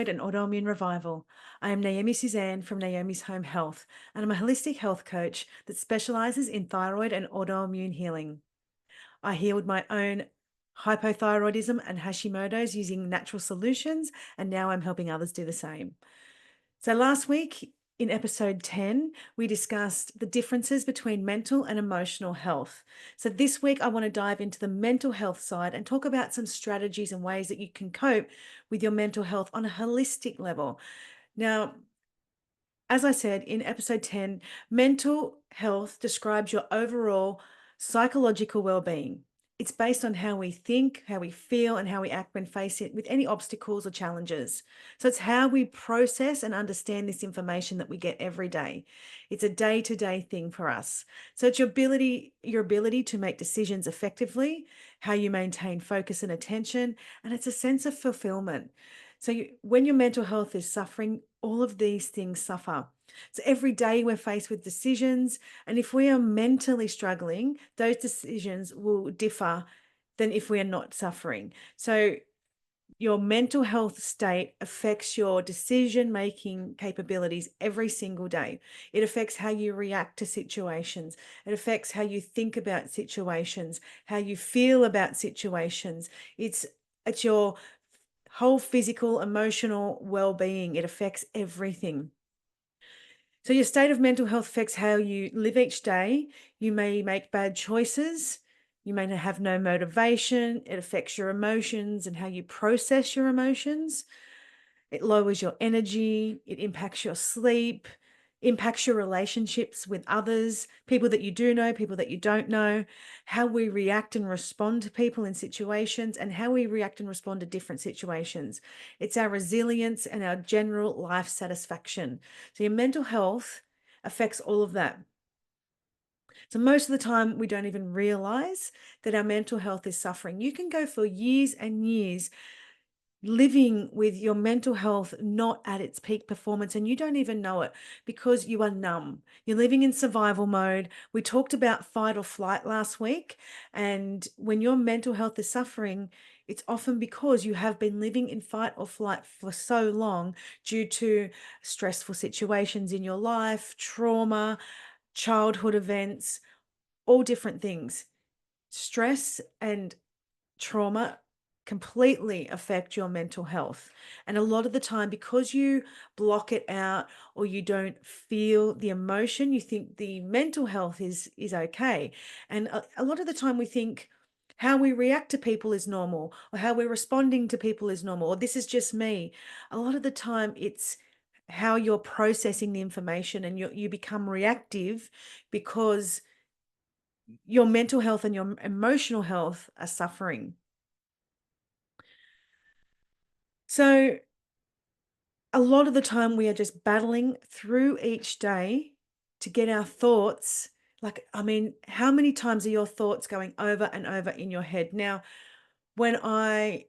Thyroid and Autoimmune Revival. I am Naomi Suzanne from Naomi's Home Health, and I'm a holistic health coach that specializes in thyroid and autoimmune healing. I healed my own hypothyroidism and Hashimoto's using natural solutions, and now I'm helping others do the same. So last week in episode 10, we discussed the differences between mental and emotional health. So this week, I want to dive into the mental health side and talk about some strategies and ways that you can cope with your mental health on a holistic level. Now, as I said in episode 10, mental health describes your overall psychological well-being. It's based on how we think, how we feel, and how we act when faced with any obstacles or challenges. So it's how we process and understand this information that we get every day. It's a day-to-day thing for us. So it's your ability to make decisions effectively, how you maintain focus and attention, and it's a sense of fulfillment. So when your mental health is suffering, all of these things suffer. So every day we're faced with decisions, and if we are mentally struggling, those decisions will differ than if we are not suffering. So your mental health state affects your decision-making capabilities every single day. It affects how you react to situations. It affects how you think about situations, how you feel about situations. It's your whole physical, emotional well-being. It affects everything. So your state of mental health affects how you live each day. You may make bad choices. You may have no motivation. It affects your emotions and how you process your emotions. It lowers your energy. It impacts your sleep, impacts your relationships with others, people that you do know, people that you don't know, how we react and respond to people in situations, and how we react and respond to different situations. It's our resilience and our general life satisfaction. So your mental health affects all of that. So most of the time, we don't even realize that our mental health is suffering. You can go for years and years living with your mental health not at its peak performance, and you don't even know it because you are numb. You're living in survival mode. We talked about fight or flight last week, and when your mental health is suffering, it's often because you have been living in fight or flight for so long due to stressful situations in your life, trauma, childhood events, all different things. Stress and trauma completely affect your mental health. And a lot of the time, because you block it out or you don't feel the emotion, you think the mental health is okay. And a lot of the time we think how we react to people is normal, or how we're responding to people is normal, or this is just me. A lot of the time it's how you're processing the information, and you become reactive because your mental health and your emotional health are suffering. So a lot of the time we are just battling through each day to get our thoughts. Like, I mean, how many times are your thoughts going over and over in your head? Now, when I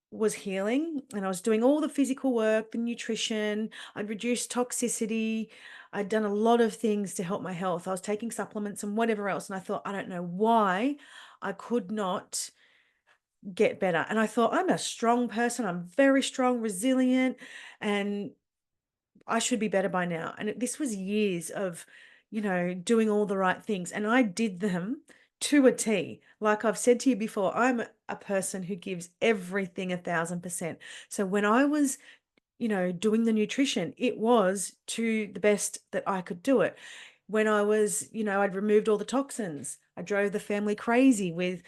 was healing and I was doing all the physical work, the nutrition, I'd reduced toxicity, I'd done a lot of things to help my health. I was taking supplements and whatever else. And I thought, I don't know why I could not get better. And I thought, I'm a strong person. I'm very strong, resilient, and I should be better by now. And this was years of, doing all the right things. And I did them to a T. Like I've said to you before, I'm a person who gives everything 1,000%. So when I was, doing the nutrition, it was to the best that I could do it. When I was, I'd removed all the toxins. I drove the family crazy with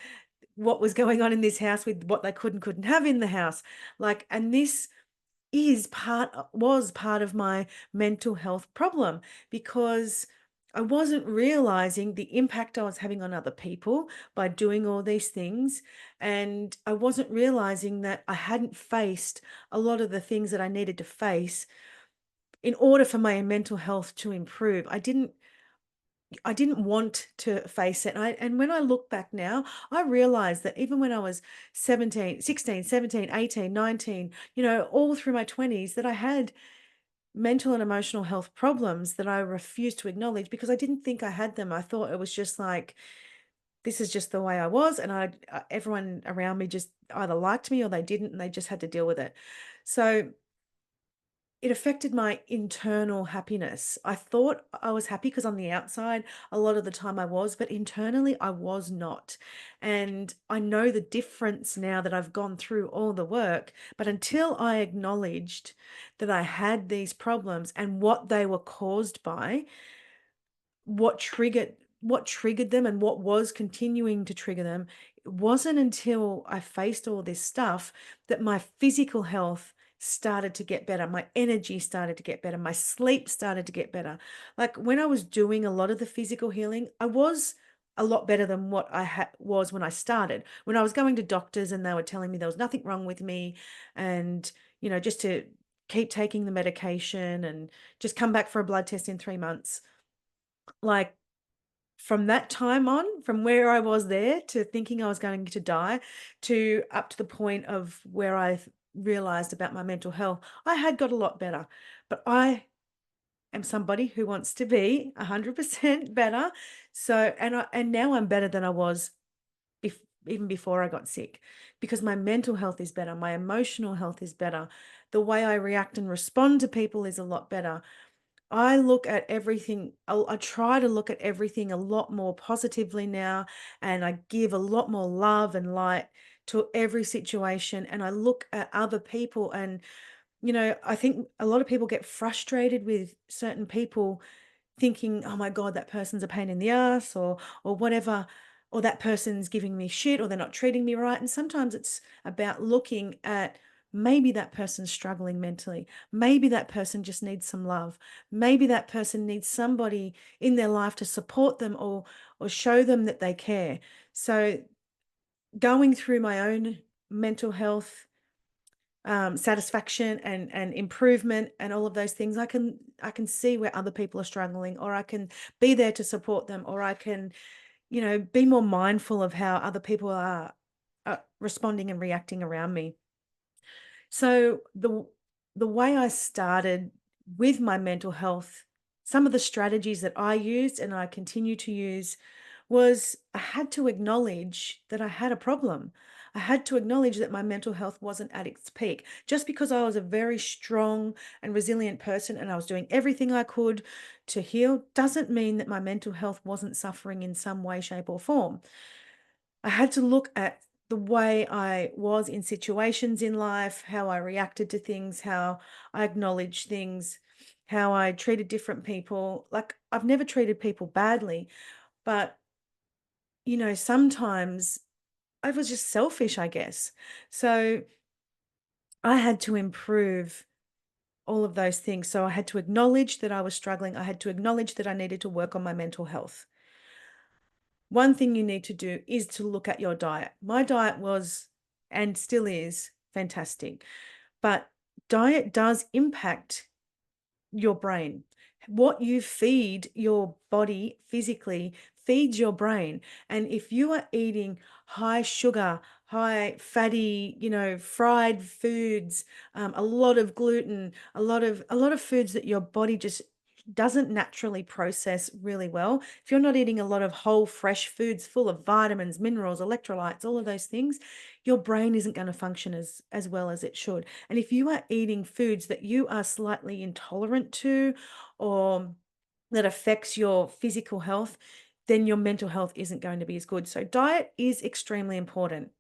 what was going on in this house, with what they couldn't have in the house. Like, and this was part of my mental health problem, because I wasn't realizing the impact I was having on other people by doing all these things. And I wasn't realizing that I hadn't faced a lot of the things that I needed to face in order for my mental health to improve. I didn't want to face it. And when I look back now, I realized that even when I was 17, 16, 17, 18, 19, all through my 20s, that I had mental and emotional health problems that I refused to acknowledge because I didn't think I had them. I thought it was just like, this is just the way I was. And everyone around me just either liked me or they didn't, and they just had to deal with it. So it affected my internal happiness. I thought I was happy because on the outside, a lot of the time I was, but internally I was not. And I know the difference now that I've gone through all the work. But until I acknowledged that I had these problems and what they were caused by, what triggered them and what was continuing to trigger them, it wasn't until I faced all this stuff that my physical health started to get better, my energy started to get better, my sleep started to get better. Like when I was doing a lot of the physical healing, I was a lot better than what was when I started. When I was going to doctors and they were telling me there was nothing wrong with me, and just to keep taking the medication and just come back for a blood test in 3 months. Like from that time on, from where I was there to thinking I was going to die, to up to the point of where I realized about my mental health, I had got a lot better. But I am somebody who wants to be 100% better. So, and now I'm better than I was even before I got sick, because my mental health is better, my emotional health is better, the way I react and respond to people is a lot better. I look at everything, I try to look at everything a lot more positively now, and I give a lot more love and light to every situation. And I look at other people, and, I think a lot of people get frustrated with certain people thinking, oh my God, that person's a pain in the ass, or whatever, or that person's giving me shit, or they're not treating me right. And sometimes it's about looking at, maybe that person's struggling mentally. Maybe that person just needs some love. Maybe that person needs somebody in their life to support them, or show them that they care. So going through my own mental health satisfaction and improvement and all of those things, I can see where other people are struggling, or I can be there to support them, or I can be more mindful of how other people are responding and reacting around me. So the way I started with my mental health, some of the strategies that I used and I continue to use, was I had to acknowledge that I had a problem. I had to acknowledge that my mental health wasn't at its peak. Just because I was a very strong and resilient person and I was doing everything I could to heal, doesn't mean that my mental health wasn't suffering in some way, shape, or form. I had to look at the way I was in situations in life, how I reacted to things, how I acknowledged things, how I treated different people. Like, I've never treated people badly, but sometimes I was just selfish, I guess. So I had to improve all of those things. So I had to acknowledge that I was struggling. I had to acknowledge that I needed to work on my mental health. One thing you need to do is to look at your diet. My diet was, and still is, fantastic, but diet does impact your brain. What you feed your body physically feeds your brain. And if you are eating high sugar, high fatty, fried foods, a lot of gluten, a lot of foods that your body just doesn't naturally process really well. If you're not eating a lot of whole fresh foods full of vitamins, minerals, electrolytes, all of those things, your brain isn't going to function as well as it should. And if you are eating foods that you are slightly intolerant to, or that affects your physical health, then your mental health isn't going to be as good. So diet is extremely important.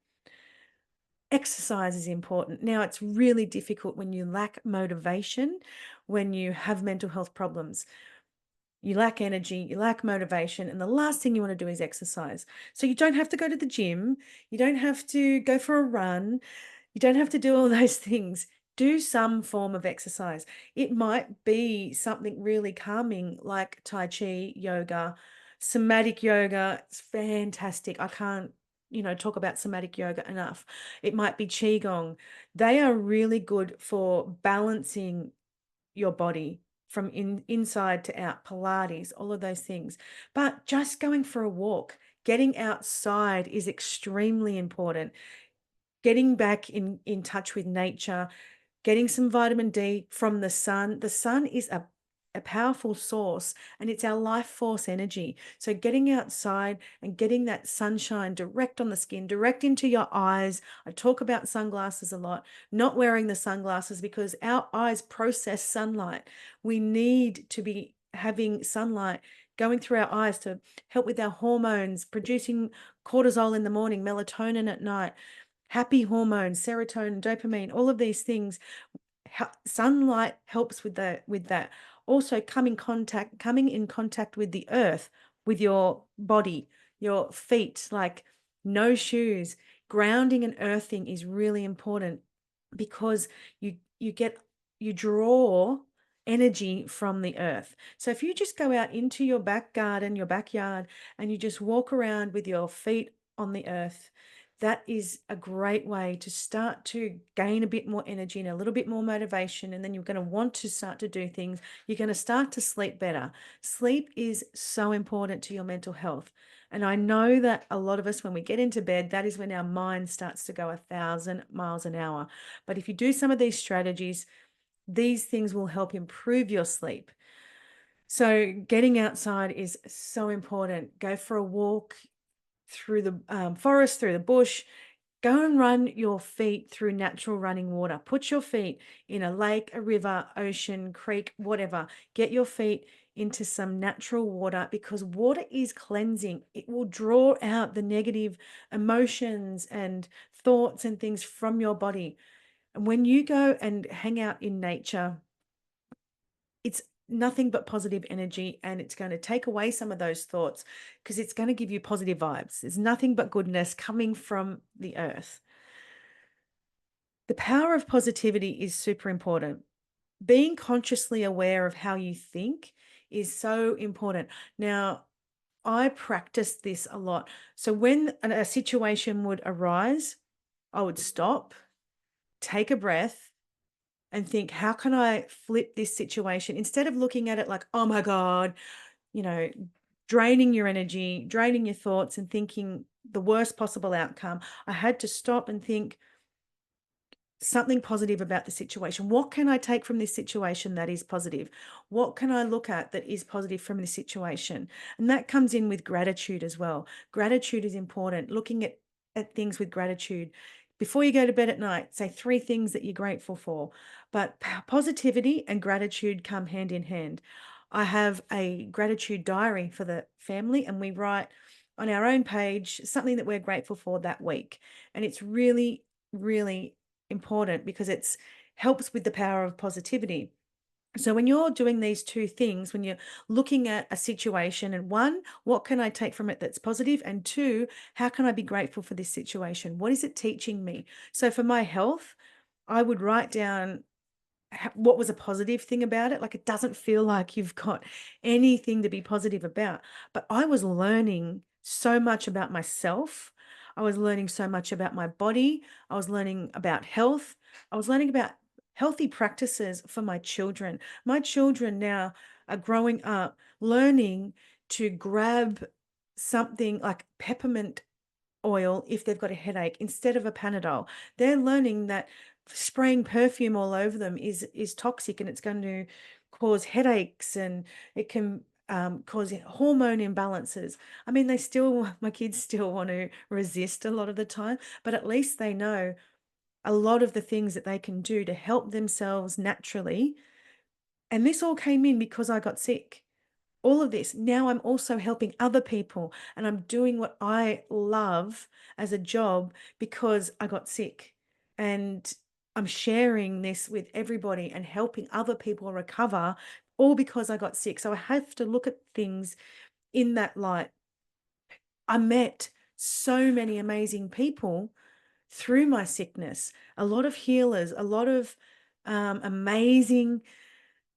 Exercise is important. Now, it's really difficult when you lack motivation, when you have mental health problems. You lack energy, you lack motivation, and the last thing you want to do is exercise. So you don't have to go to the gym, you don't have to go for a run, you don't have to do all those things. Do some form of exercise. It might be something really calming like Tai Chi, yoga, somatic yoga. It's fantastic. I can't, talk about somatic yoga enough. It might be Qigong. They are really good for balancing your body from inside to out, Pilates, all of those things. But just going for a walk, getting outside is extremely important. Getting back in touch with nature, getting some vitamin D from the sun. The sun is a a powerful source, and it's our life force energy. So getting outside and getting that sunshine direct on the skin, direct into your eyes. I talk about sunglasses a lot, not wearing the sunglasses because our eyes process sunlight. We need to be having sunlight going through our eyes to help with our hormones, producing cortisol in the morning, melatonin at night, happy hormones, serotonin, dopamine, all of these things. Sunlight helps with that. Also, coming in contact with the earth, with your body, your feet, like no shoes. Grounding and earthing is really important because you draw energy from the earth. So if you just go out into your back garden, your backyard, and you just walk around with your feet on the earth, that is a great way to start to gain a bit more energy and a little bit more motivation. And then you're going to want to start to do things. You're going to start to sleep better. Sleep is so important to your mental health. And I know that a lot of us, when we get into bed, that is when our mind starts to go 1,000 miles an hour. But if you do some of these strategies, these things will help improve your sleep. So getting outside is so important. Go for a walk through the forest, through the bush. Go and run your feet through natural running water. Put your feet in a lake, a river, ocean, creek, whatever. Get your feet into some natural water because water is cleansing. It will draw out the negative emotions and thoughts and things from your body. And when you go and hang out in nature, it's nothing but positive energy, and it's going to take away some of those thoughts because it's going to give you positive vibes. There's nothing but goodness coming from the earth. The power of positivity is super important. Being consciously aware of how you think is so important. Now, I practiced this a lot. So when a situation would arise, I would stop, take a breath, and think, how can I flip this situation? Instead of looking at it like, oh my God, you know, draining your energy, draining your thoughts, and thinking the worst possible outcome, I had to stop and think something positive about the situation. What can I take from this situation that is positive? What can I look at that is positive from this situation? And that comes in with gratitude as well. Gratitude is important. Looking at things with gratitude. Before you go to bed at night, say 3 things that you're grateful for. But positivity and gratitude come hand in hand. I have a gratitude diary for the family, and we write on our own page something that we're grateful for that week. And it's really, really important because it's helps with the power of positivity. So when you're doing these 2 things, when you're looking at a situation, and 1, what can I take from it that's positive? And 2, how can I be grateful for this situation? What is it teaching me? So for my health, I would write down what was a positive thing about it. Like, it doesn't feel like you've got anything to be positive about. But I was learning so much about myself. I was learning so much about my body. I was learning about health. I was learning about healthy practices for my children. My children now are growing up learning to grab something like peppermint oil if they've got a headache instead of a Panadol. They're learning that spraying perfume all over them is toxic, and it's going to cause headaches, and it can cause hormone imbalances. I mean, my kids still want to resist a lot of the time, but at least they know a lot of the things that they can do to help themselves naturally. And this all came in because I got sick. All of this. Now I'm also helping other people, and I'm doing what I love as a job because I got sick. And I'm sharing this with everybody and helping other people recover, all because I got sick. So I have to look at things in that light. I met so many amazing people through my sickness, a lot of healers, a lot of amazing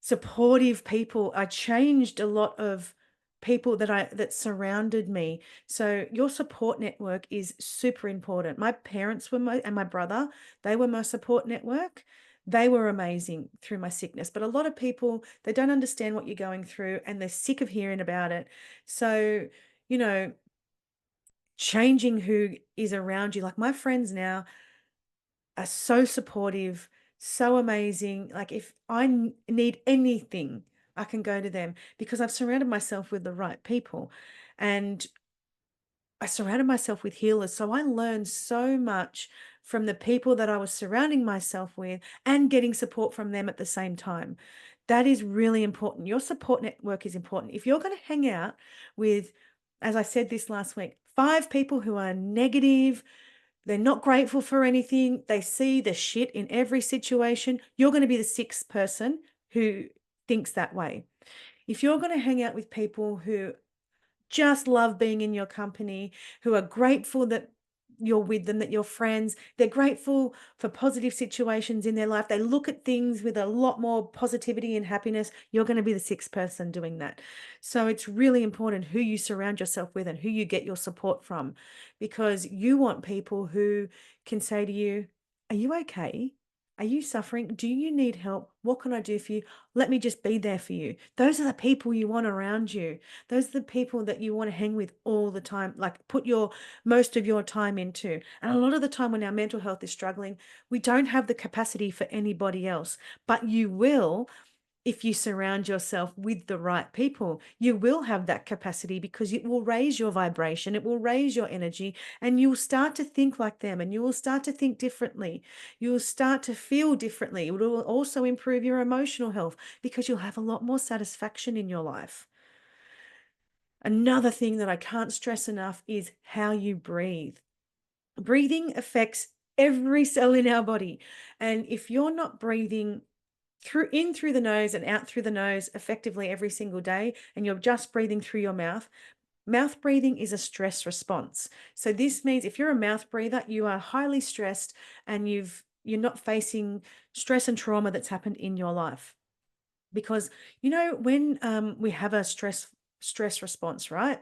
supportive people. I changed a lot of people that surrounded me. So your support network is super important. My parents and my brother, they were my support network. They were amazing through my sickness. But a lot of people, they don't understand what you're going through, and they're sick of hearing about it. So, you know, changing who is around you. Like, my friends now are so supportive, so amazing. Like, if I need anything, I can go to them because I've surrounded myself with the right people. And I surrounded myself with healers. So I learned so much from the people that I was surrounding myself with and getting support from them at the same time. That is really important. Your support network is important. If you're going to hang out with, as I said this last week, 5 people who are negative, they're not grateful for anything, they see the shit in every situation, you're going to be the 6th person who thinks that way. If you're going to hang out with people who just love being in your company, who are grateful that you're with them, that you're friends. They're grateful for positive situations in their life. They look at things with a lot more positivity and happiness. You're going to be the 6th person doing that. So it's really important who you surround yourself with and who you get your support from, because you want people who can say to you, "Are you okay? Are you suffering? Do you need help? What can I do for you? Let me just be there for you." Those are the people you want around you. Those are the people that you want to hang with all the time, like put your most of your time into. And a lot of the time when our mental health is struggling, we don't have the capacity for anybody else, but you will if you surround yourself with the right people. You will have that capacity because it will raise your vibration, it will raise your energy, and you'll start to think like them and you will start to think differently. You will start to feel differently. It will also improve your emotional health because you'll have a lot more satisfaction in your life. Another thing that I can't stress enough is how you breathe. Breathing affects every cell in our body. And if you're not breathing through the nose and out through the nose effectively every single day, and you're just breathing through your mouth breathing is a stress response. So this means if you're a mouth breather, you are highly stressed and you're not facing stress and trauma that's happened in your life. Because when we have a stress response, right?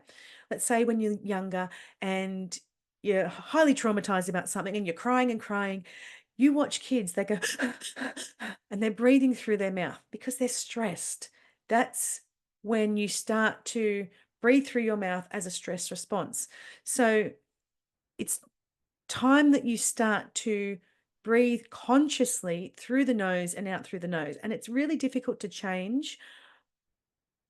Let's say when you're younger and you're highly traumatized about something and you're crying and crying, you watch kids, they go and they're breathing through their mouth because they're stressed. That's when you start to breathe through your mouth as a stress response. So it's time that you start to breathe consciously through the nose and out through the nose. And it's really difficult to change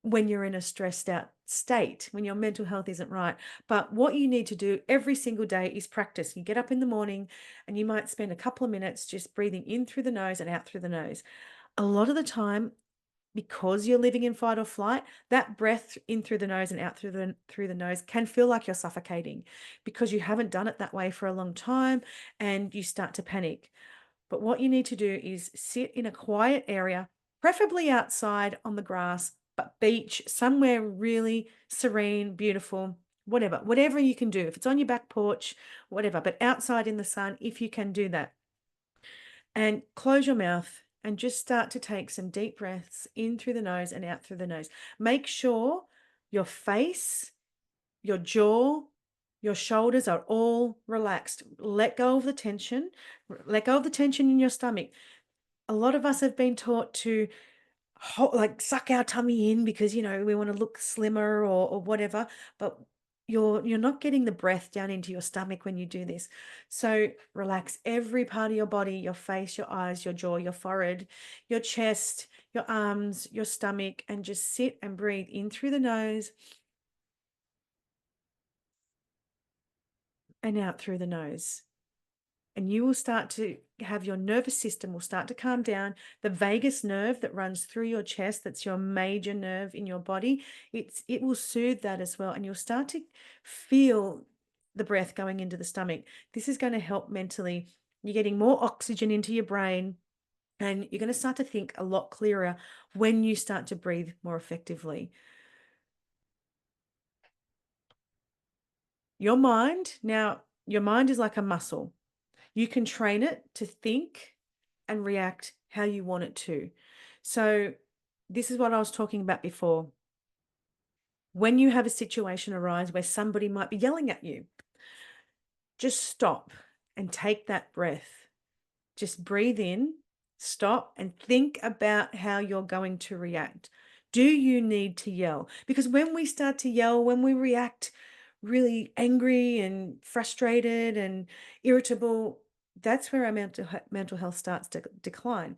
when you're in a stressed out state, when your mental health isn't right. But what you need to do every single day is practice. You get up in the morning and you might spend a couple of minutes just breathing in through the nose and out through the nose. A lot of the time, because you're living in fight or flight, that breath in through the nose and out through the nose can feel like you're suffocating because you haven't done it that way for a long time and you start to panic. But what you need to do is sit in a quiet area, preferably outside on the grass, but beach, somewhere really serene, beautiful, whatever you can do. If it's on your back porch, whatever, but outside in the sun, if you can do that. And close your mouth and just start to take some deep breaths in through the nose and out through the nose. Make sure your face, your jaw, your shoulders are all relaxed. Let go of the tension. Let go of the tension in your stomach. A lot of us have been taught to like suck our tummy in because we want to look slimmer or whatever, but you're not getting the breath down into your stomach when you do this. So relax every part of your body, your face, your eyes, your jaw, your forehead, your chest, your arms, your stomach, and just sit and breathe in through the nose and out through the nose. And you will start to have your nervous system will start to calm down. The vagus nerve that runs through your chest, that's your major nerve in your body, it will soothe that as well. And you'll start to feel the breath going into the stomach. This is going to help mentally. You're getting more oxygen into your brain and you're going to start to think a lot clearer when you start to breathe more effectively. Your mind is like a muscle. You can train it to think and react how you want it to. So, this is what I was talking about before. When you have a situation arise where somebody might be yelling at you, just stop and take that breath. Just breathe in, stop, and think about how you're going to react. Do you need to yell? Because when we start to yell, when we react really angry and frustrated and irritable, that's where our mental health starts to decline.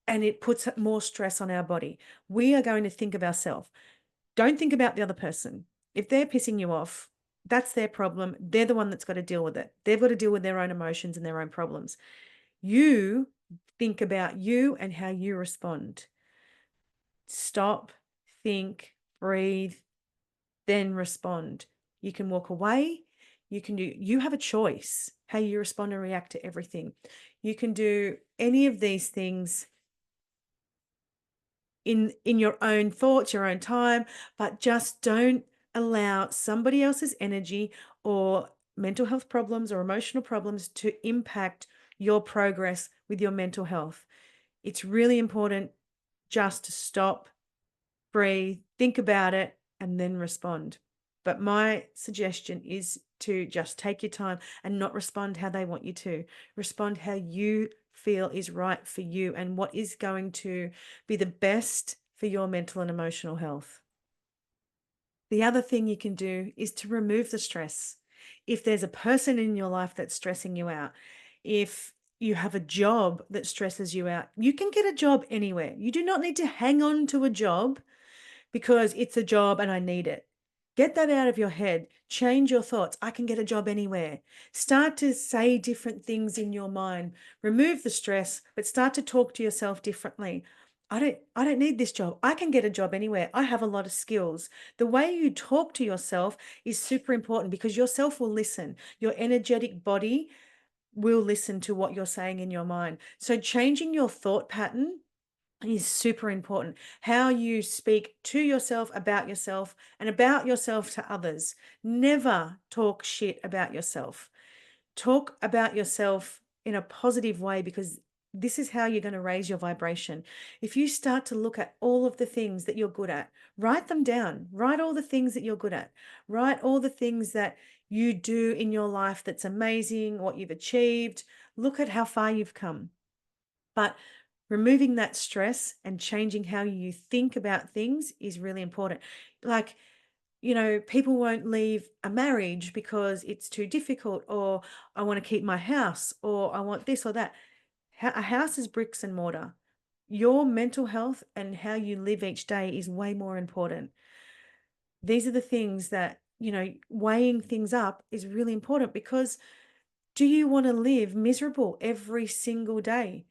and it puts more stress on our body. We are going to think of ourselves. Don't think about the other person. If they're pissing you off, that's their problem. They're the one that's got to deal with it. They've got to deal with their own emotions and their own problems. You think about you and how you respond. Stop, think, breathe, then respond. You can walk away. You have a choice how you respond and react to everything. You can do any of these things in your own thoughts, your own time, but just don't allow somebody else's energy or mental health problems or emotional problems to impact your progress with your mental health. It's really important just to stop, breathe, think about it, and then respond. But my suggestion is to just take your time and not respond how they want you to. Respond how you feel is right for you and what is going to be the best for your mental and emotional health. The other thing you can do is to remove the stress. If there's a person in your life that's stressing you out, if you have a job that stresses you out, you can get a job anywhere. You do not need to hang on to a job because it's a job and I need it. Get that out of your head. Change your thoughts. I can get a job anywhere. Start to say different things in your mind. Remove the stress, but start to talk to yourself differently. I don't need this job. I can get a job anywhere. I have a lot of skills. The way you talk to yourself is super important because yourself will listen. Your energetic body will listen to what you're saying in your mind. So changing your thought pattern is super important. How you speak to yourself, and about yourself to others. Never talk shit about yourself. Talk about yourself in a positive way because this is how you're going to raise your vibration. If you start to look at all of the things that you're good at, write them down. Write all the things that you're good at. Write all the things that you do in your life that's amazing, what you've achieved. Look at how far you've come. But removing that stress and changing how you think about things is really important. Like, people won't leave a marriage because it's too difficult, or I want to keep my house, or I want this or that. A house is bricks and mortar. Your mental health and how you live each day is way more important. These are the things that, weighing things up is really important because do you want to live miserable every single day?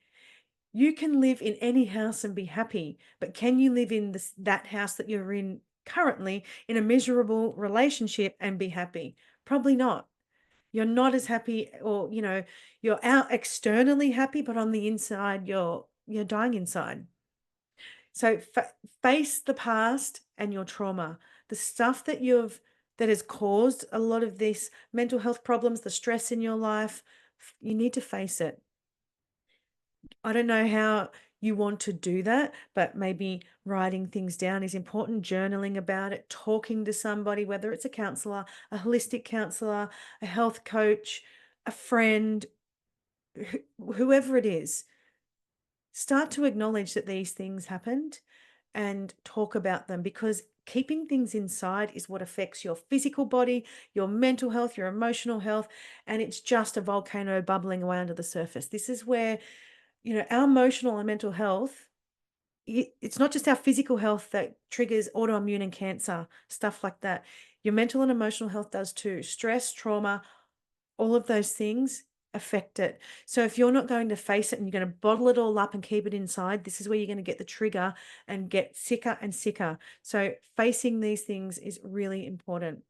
You can live in any house and be happy, but can you live in that house that you're in currently in a miserable relationship and be happy? Probably not. You're not as happy, or you're out externally happy, but on the inside you're dying inside. So face the past and your trauma, the stuff that has caused a lot of this mental health problems, the stress in your life. You need to face it. I don't know how you want to do that, but maybe writing things down is important, journaling about it, talking to somebody, whether it's a counselor, a holistic counselor, a health coach, a friend, whoever it is. Start to acknowledge that these things happened and talk about them because keeping things inside is what affects your physical body, your mental health, your emotional health, and it's just a volcano bubbling away under the surface. This is where our emotional and mental health, it's not just our physical health that triggers autoimmune and cancer, stuff like that. Your mental and emotional health does too. Stress, trauma, all of those things affect it. So if you're not going to face it and you're going to bottle it all up and keep it inside, this is where you're going to get the trigger and get sicker and sicker. So facing these things is really important.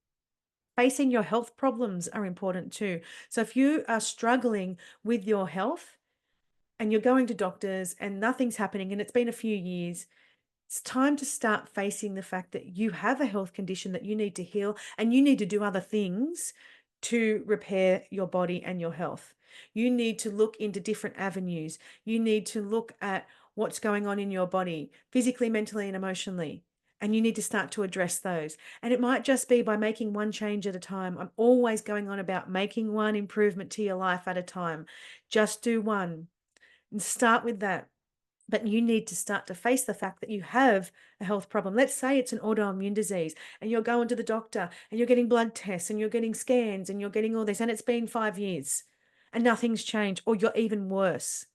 Facing your health problems are important too. So if you are struggling with your health, and you're going to doctors and nothing's happening and it's been a few years, it's time to start facing the fact that you have a health condition that you need to heal and you need to do other things to repair your body and your health. You need to look into different avenues. You need to look at what's going on in your body, physically, mentally, and emotionally. And you need to start to address those. And it might just be by making one change at a time. I'm always going on about making one improvement to your life at a time. Just do one and start with that. But you need to start to face the fact that you have a health problem. Let's say it's an autoimmune disease and you're going to the doctor and you're getting blood tests and you're getting scans and you're getting all this, and it's been 5 years and nothing's changed, or you're even worse.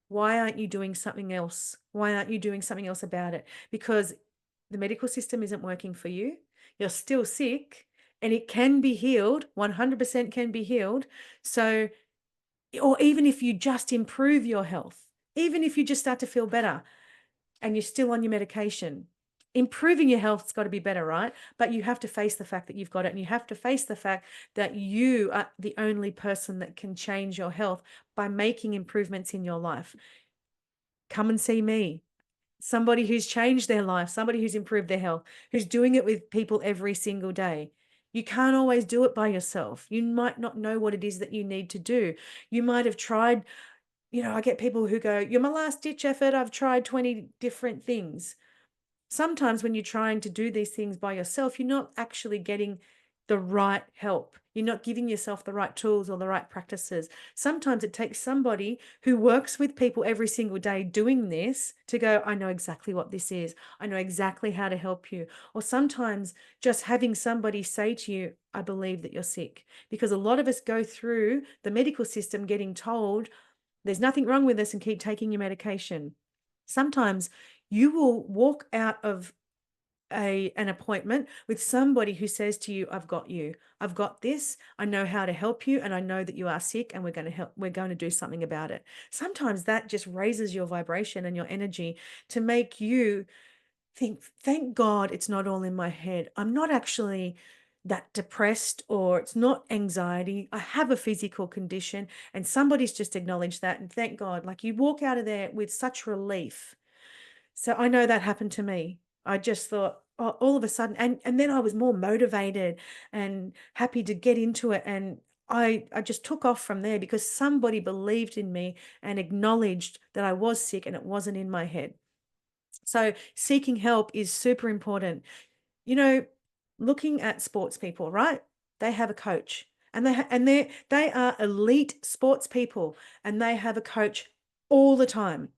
Why aren't you doing something else? Why aren't you doing something else about it? Because the medical system isn't working for you. You're still sick and it can be healed, 100% can be healed. So, or even if you just improve your health, even if you just start to feel better and you're still on your medication, improving your health's got to be better, right? But you have to face the fact that you've got it, and you have to face the fact that you are the only person that can change your health by making improvements in your life. Come and see me, somebody who's changed their life, somebody who's improved their health, who's doing it with people every single day. You can't always do it by yourself. You might not know what it is that you need to do. You might have tried, I get people who go, "You're my last ditch effort. I've tried 20 different things." Sometimes when you're trying to do these things by yourself, you're not actually getting the right help. You're not giving yourself the right tools or the right practices. Sometimes it takes somebody who works with people every single day doing this to go, "I know exactly what this is. I know exactly how to help you." Or sometimes just having somebody say to you, "I believe that you're sick." Because a lot of us go through the medical system getting told there's nothing wrong with us and keep taking your medication. Sometimes you will walk out of an appointment with somebody who says to you, "I've got you. I've got this. I know how to help you, and I know that you are sick, and we're going to help. We're going to do something about it." Sometimes that just raises your vibration and your energy to make you think, "Thank God it's not all in my head. I'm not actually that depressed, or it's not anxiety. I have a physical condition, and somebody's just acknowledged that. And thank God." Like, you walk out of there with such relief. So I know that happened to me. I just thought, oh, all of a sudden, and then I was more motivated and happy to get into it. And I just took off from there because somebody believed in me and acknowledged that I was sick and it wasn't in my head. So seeking help is super important. You know, looking at sports people, right? They have a coach, and they are elite sports people, and they have a coach all the time.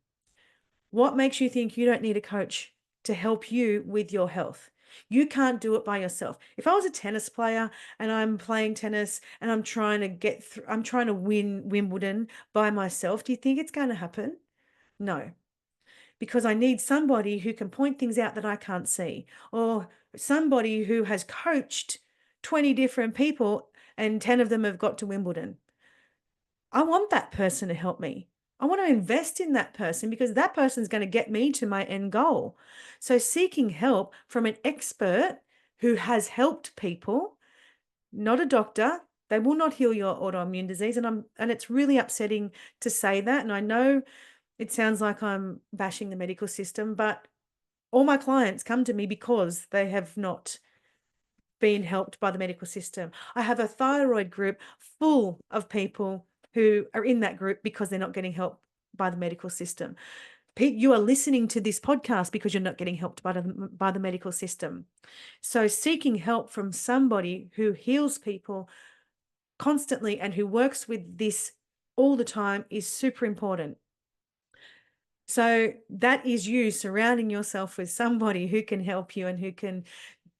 What makes you think you don't need a coach to help you with your health? You can't do it by yourself. If I was a tennis player and I'm playing tennis and I'm trying to get through, I'm trying to win Wimbledon by myself, do you think it's going to happen? No, because I need somebody who can point things out that I can't see, or somebody who has coached 20 different people and 10 of them have got to Wimbledon. I want that person to help me. I want to invest in that person because that person's going to get me to my end goal. So seeking help from an expert who has helped people, not a doctor, they will not heal your autoimmune disease. And it's really upsetting to say that. And I know it sounds like I'm bashing the medical system, but all my clients come to me because they have not been helped by the medical system. I have a thyroid group full of people who are in that group because they're not getting help by the medical system. Pete, you are listening to this podcast because you're not getting helped by the medical system. So seeking help from somebody who heals people constantly and who works with this all the time is super important. So that is you surrounding yourself with somebody who can help you and who can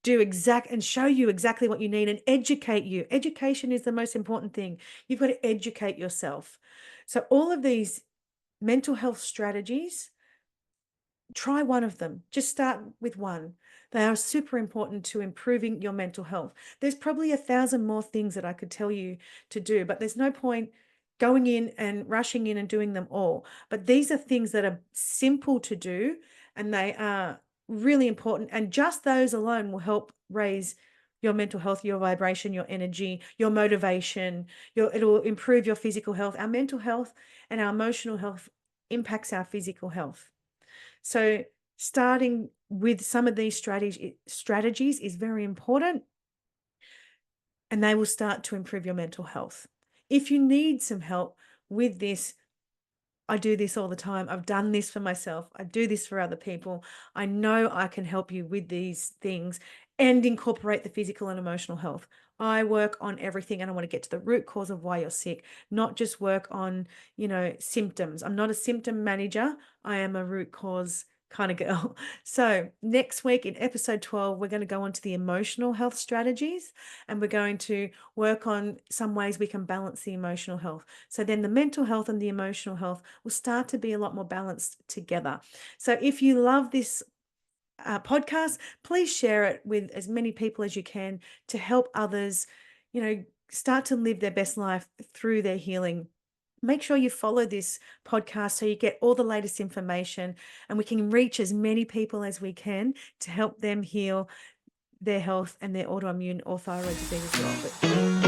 and show you exactly what you need and educate you. Education is the most important thing. You've got to educate yourself. So all of these mental health strategies, try one of them. Just start with one. They are super important to improving your mental health. There's probably 1,000 more things that I could tell you to do, but there's no point going in and rushing in and doing them all. But these are things that are simple to do, and they are really important. And just those alone will help raise your mental health, your vibration, your energy, your motivation. It'll improve your physical health. Our mental health and our emotional health impacts our physical health. So starting with some of these strategies is very important, and they will start to improve your mental health. If you need some help with this, I do this all the time. I've done this for myself. I do this for other people. I know I can help you with these things and incorporate the physical and emotional health. I work on everything, and I want to get to the root cause of why you're sick, not just work on, symptoms. I'm not a symptom manager. I am a root cause kind of girl. So, next week in episode 12, we're going to go on to the emotional health strategies, and we're going to work on some ways we can balance the emotional health. So, then the mental health and the emotional health will start to be a lot more balanced together. So, if you love this podcast, please share it with as many people as you can to help others, start to live their best life through their healing. Make sure you follow this podcast so you get all the latest information, and we can reach as many people as we can to help them heal their health and their autoimmune or thyroid disease as well. But